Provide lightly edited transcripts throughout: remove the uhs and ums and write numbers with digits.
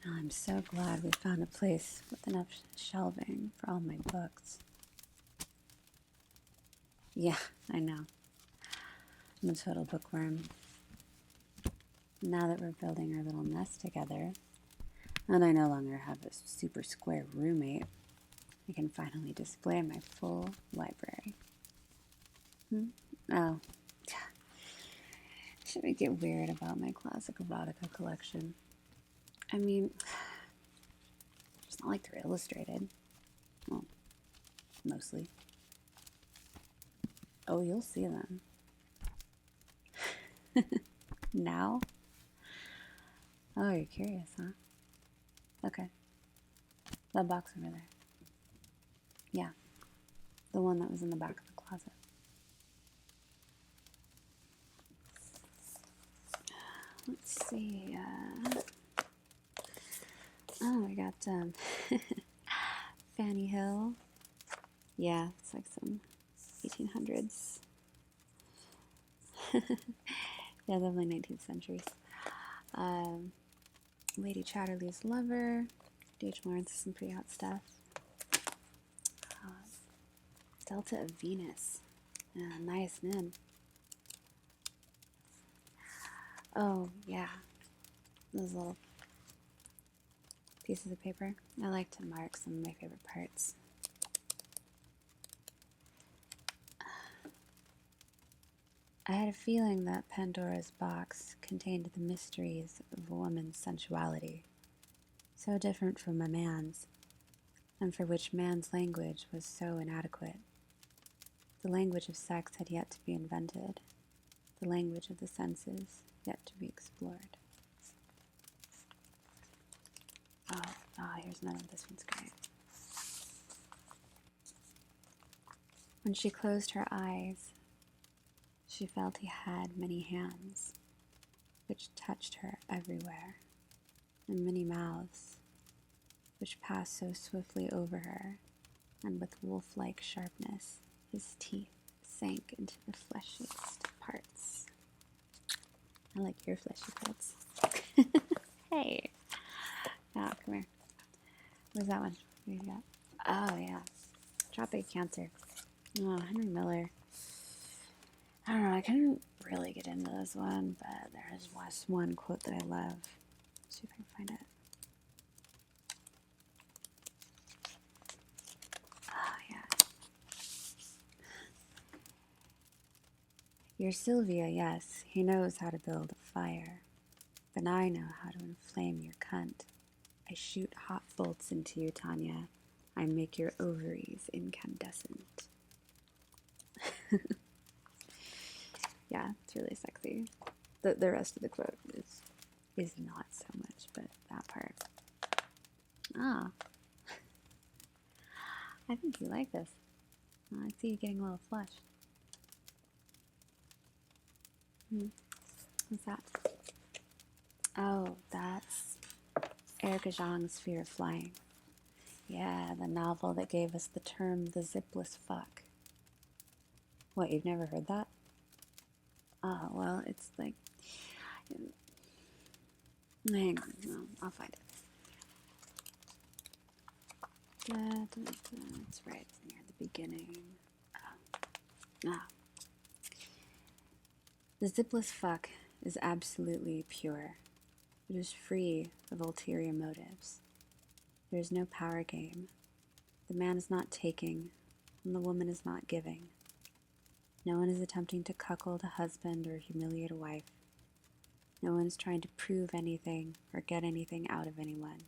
Oh, I'm so glad we found a place with enough shelving for all my books. Yeah, I know. I'm a total bookworm. Now that we're building our little nest together, and I no longer have a super square roommate, I can finally display my full library. Oh, should we get weird about my classic erotica collection? I mean, it's not like they're illustrated. Well, mostly. Oh, you'll see them. Now? Oh, you're curious, huh? Okay. That box over there. Yeah. The one that was in the back of the closet. Let's see. Oh, we got Fanny Hill. Yeah, it's like some 1800s. Yeah, definitely 19th centuries. Lady Chatterley's Lover. D.H. Lawrence is some pretty hot stuff. Delta of Venus. Yeah, nice man. Oh, yeah. Those little pieces of paper. I like to mark some of my favorite parts. I had a feeling that Pandora's box contained the mysteries of a woman's sensuality, so different from a man's, and for which man's language was so inadequate. The language of sex had yet to be invented, the language of the senses yet to be explored. Oh, here's another one. This one's great. When she closed her eyes, she felt he had many hands, which touched her everywhere, and many mouths, which passed so swiftly over her, and with wolf-like sharpness, his teeth sank into the fleshiest parts. I like your fleshy parts. Hey! Oh, come here. What's that one? What do you got? Oh, yeah. Tropic Cancer. Oh, Henry Miller. I don't know, I couldn't really get into this one, but there's one quote that I love. Let's see if I can find it. Oh, yeah. You're Sylvia, yes. He knows how to build a fire. But I know how to inflame your cunt. I shoot hot bolts into you, Tanya. I make your ovaries incandescent. Yeah, it's really sexy. The rest of the quote is not so much, but that part. Ah. I think you like this. I see you getting a little flushed. What's that? Oh, that's Erica Zhang's Fear of Flying. Yeah, the novel that gave us the term the zipless fuck. What, you've never heard that? Oh, well, it's like... Hang on, no, I'll find it. That's right, near the beginning. The zipless fuck is absolutely pure. It is free of ulterior motives. There is no power game. The man is not taking, and the woman is not giving. No one is attempting to cuckold a husband or humiliate a wife. No one is trying to prove anything or get anything out of anyone.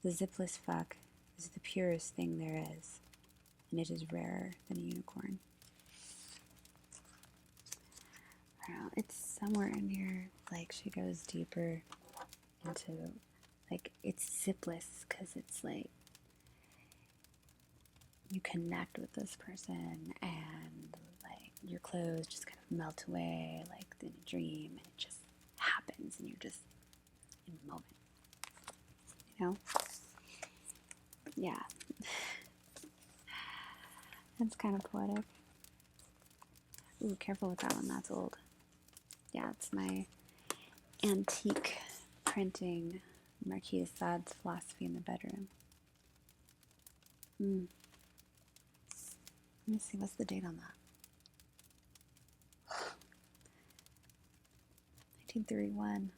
The zipless fuck is the purest thing there is, and it is rarer than a unicorn. I don't know, it's somewhere in here, like, she goes deeper into, like, it's zipless, because it's, like, you connect with this person, and, like, your clothes just kind of melt away, like, in a dream, and it just happens, and you're just in the moment, you know? Yeah. That's kind of poetic. Ooh, careful with that one, that's old. Yeah, it's my antique printing Marquis de Sade's philosophy in the bedroom. Let me see, what's the date on that? 1931.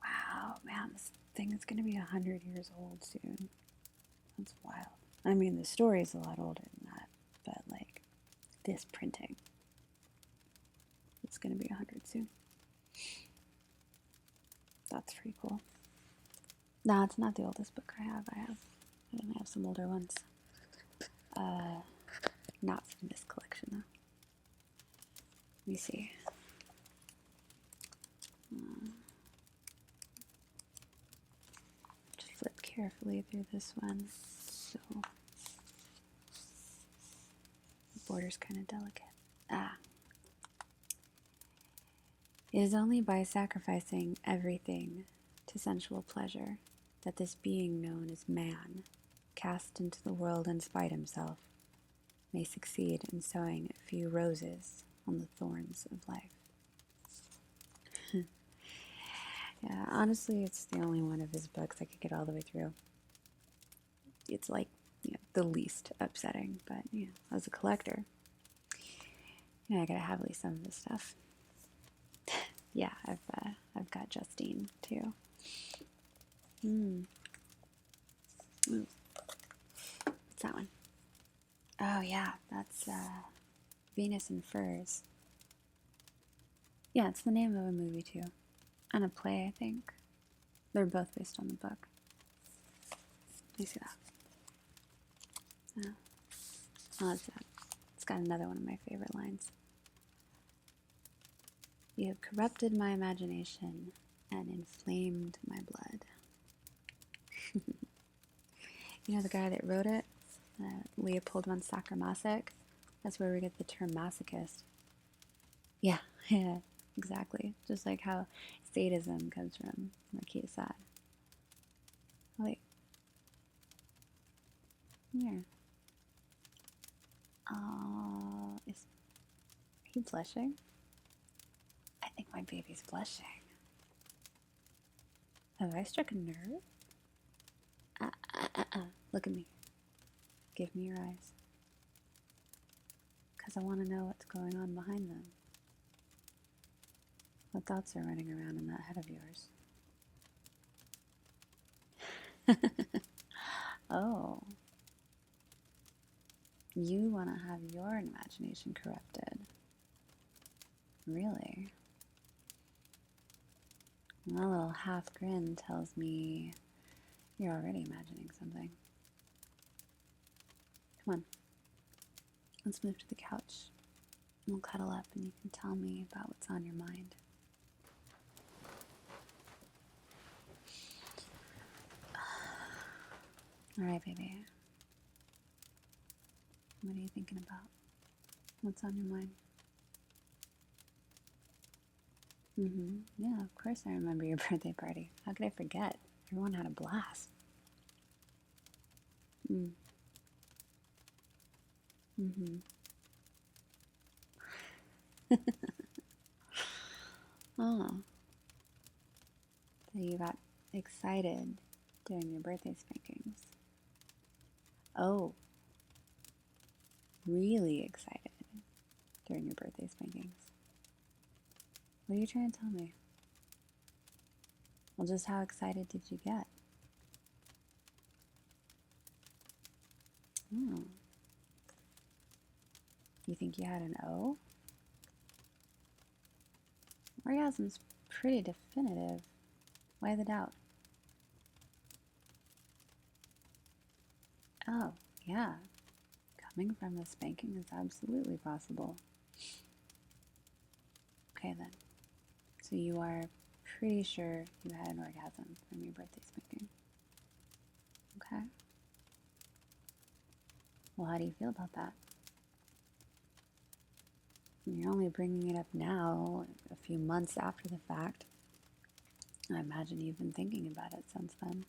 Wow, man, this thing is going to be 100 years old soon. That's wild. I mean, the story is a lot older than that, but like this printing, it's going to be 100 soon. That's pretty cool. No, it's not the oldest book I have. I have some older ones. Not from this collection though. Let me see. Just flip carefully through this one. So the border's kind of delicate. It is only by sacrificing everything to sensual pleasure that this being known as man, cast into the world and spite himself, may succeed in sowing a few roses on the thorns of life. Yeah, honestly, it's the only one of his books I could get all the way through. It's like, the least upsetting, but, as a collector, I gotta have at least some of his stuff. Yeah, I've got Justine, too. Ooh. What's that one? Oh, yeah, that's Venus in Furs. Yeah, it's the name of a movie, too. And a play, I think. They're both based on the book. Let me see that. Oh, that's that. It's got another one of my favorite lines. You have corrupted my imagination and inflamed my blood. You know the guy that wrote it? Leopold von Sacher-Masoch? That's where we get the term masochist. Yeah, exactly. Just like how sadism comes from Marquis de Sade. Oh, wait. Here. Is he blushing? I think my baby's blushing. Have I struck a nerve? Look at me. Give me your eyes. Because I want to know what's going on behind them. What thoughts are running around in that head of yours? Oh. You want to have your imagination corrupted. Really? My little half grin tells me you're already imagining something. Come on. Let's move to the couch. We'll cuddle up and you can tell me about what's on your mind. Alright, baby. What are you thinking about? What's on your mind? Yeah, of course I remember your birthday party. How could I forget? Everyone had a blast. Oh. So you got excited during your birthday spankings. Oh. Really excited during your birthday spankings. What are you trying to tell me? Well, just how excited did you get? Oh. You think you had an O? Orgasm's pretty definitive. Why the doubt? Oh, yeah. Coming from a spanking is absolutely possible. Okay then. So you are pretty sure you had an orgasm from your birthday spanking. Okay. Well, how do you feel about that? You're only bringing it up now, a few months after the fact. I imagine you've been thinking about it since then.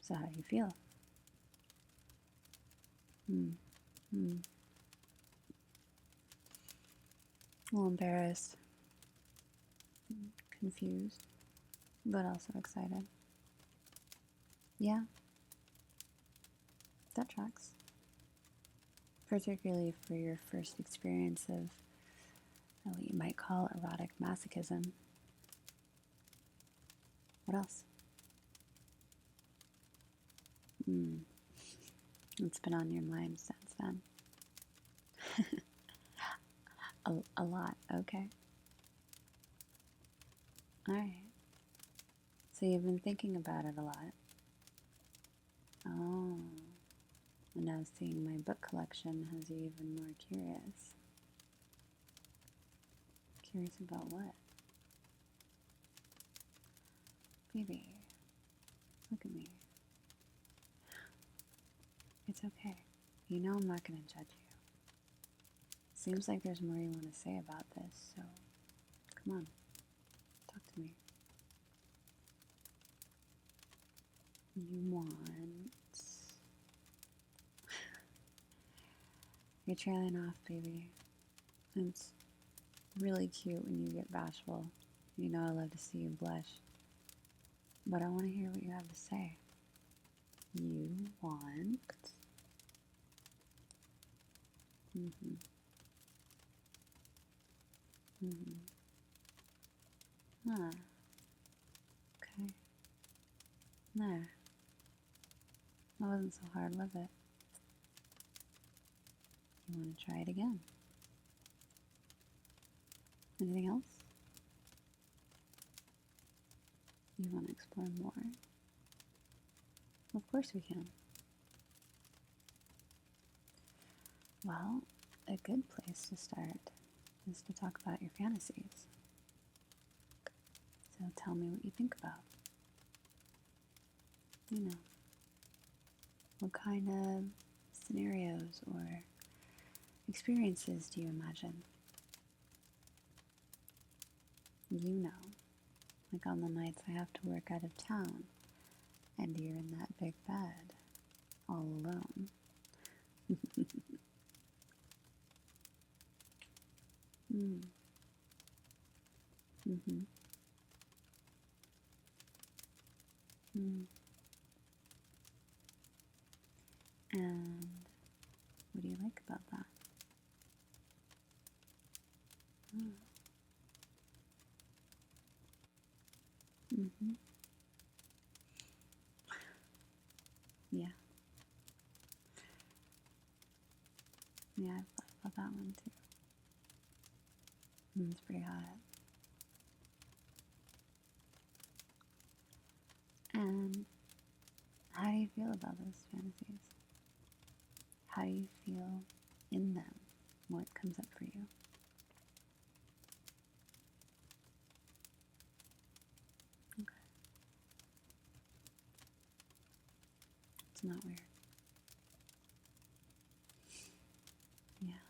So how do you feel? A little embarrassed. confused, but also excited. Yeah, that tracks. Particularly for your first experience of what you might call erotic masochism. What else? It's been on your mind since then. a lot, okay. Alright. So you've been thinking about it a lot. Oh. And now seeing my book collection has you even more curious. Curious about what? Baby, look at me. It's okay. You know I'm not going to judge you. Seems like there's more you want to say about this, so come on, talk to me. You want... You're trailing off, baby. It's really cute when you get bashful. You know I love to see you blush. But I want to hear what you have to say. You want... Huh. Okay. There. That wasn't so hard, was it? You want to try it again? Anything else? You want to explore more? Of course we can. Well, a good place to start is to talk about your fantasies. So tell me what you think about. You know, what kind of scenarios or experiences do you imagine? You know, like on the nights I have to work out of town and you're in that big bed, all alone. And what do you like about that? Yeah. Yeah, I've thought about that one too. It's pretty hot. And how do you feel about those fantasies? How do you feel in them? What comes up for you? Okay. It's not weird. Yeah.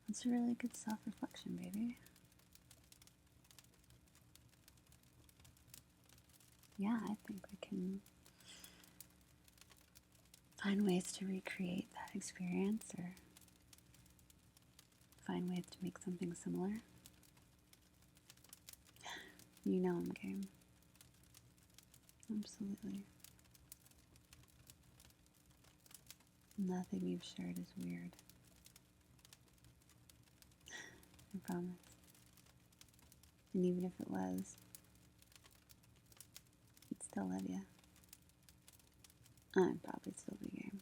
That's a really good self-reflection, baby. Yeah, I think we can find ways to recreate that experience or find ways to make something similar. You know I'm game. Absolutely. Nothing you've shared is weird. I promise. And even if it was, I'd still love you. I'd probably still be game.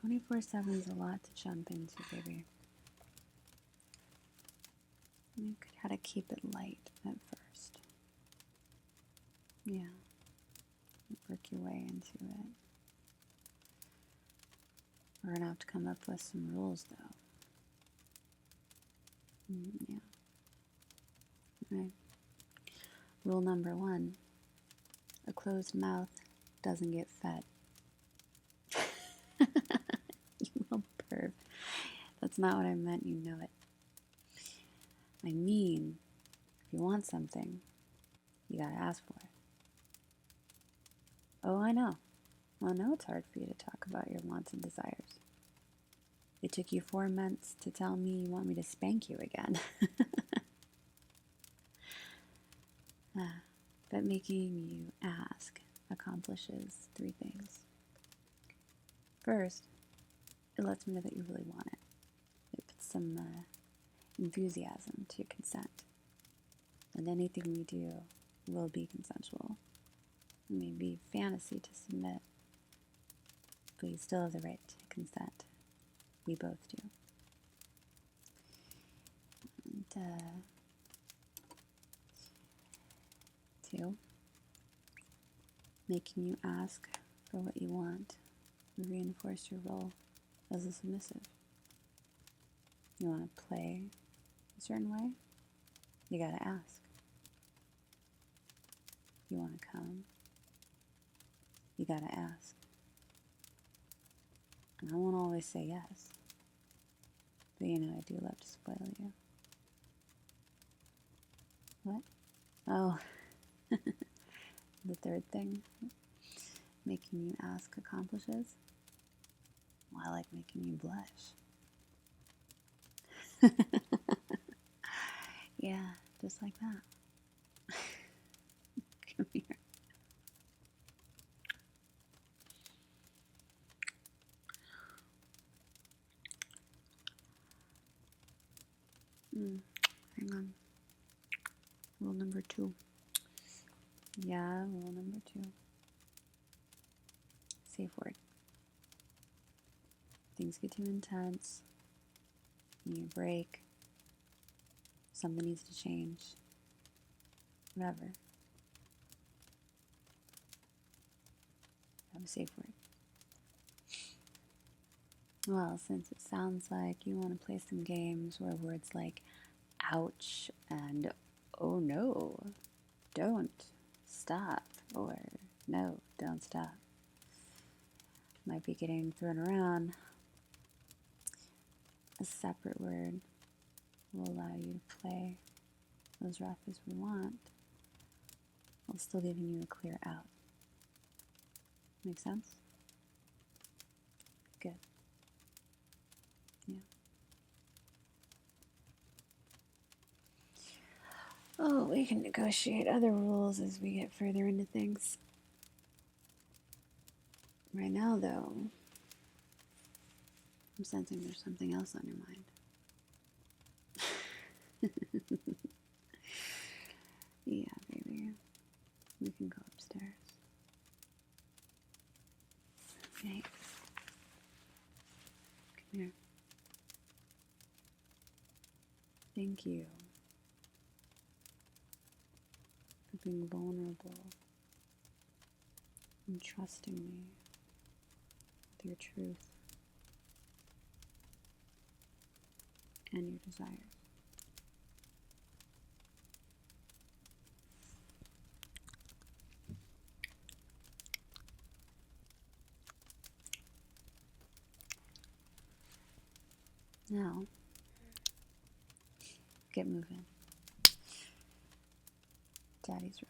24/7 is a lot to jump into, baby. You could try to keep it light at first. Yeah. Work your way into it. We're gonna have to come up with some rules, though. Yeah. Right. Rule number 1. A closed mouth doesn't get fed. You little perv. That's not what I meant, you know it. I mean, if you want something, you gotta ask for it. Oh, I know. Well, no, it's hard for you to talk about your wants and desires. It took you 4 months to tell me you want me to spank you again. But making you ask accomplishes 3 things. First, it lets me know that you really want it. It puts some enthusiasm to your consent. And anything we do will be consensual. It may be fantasy to submit, but you still have the right to consent. We both do. And 2, making you ask for what you want will reinforce your role as a submissive. You want to play a certain way? You gotta ask. You want to come? You gotta ask. And I won't always say yes, but you know I do love to spoil you. What? Oh, the 3rd thing, making you ask accomplishes? Well, I like making you blush. Yeah, just like that. Come here. Hang on. Rule number 2. Yeah, rule number 2. Safe word. Things get too intense. You need a break. Something needs to change. Whatever. Have a safe word. Well, since it sounds like you want to play some games where words like ouch and oh no, don't stop, or no, don't stop might be getting thrown around, a separate word will allow you to play as rough as we want while still giving you a clear out. Make sense? Good. Yeah. Oh, we can negotiate other rules as we get further into things. Right now, though, I'm sensing there's something else on your mind. Yeah, baby. We can go upstairs. Okay. Come here. Thank you for being vulnerable and trusting me with your truth and your desires. Now, get moving. Daddy's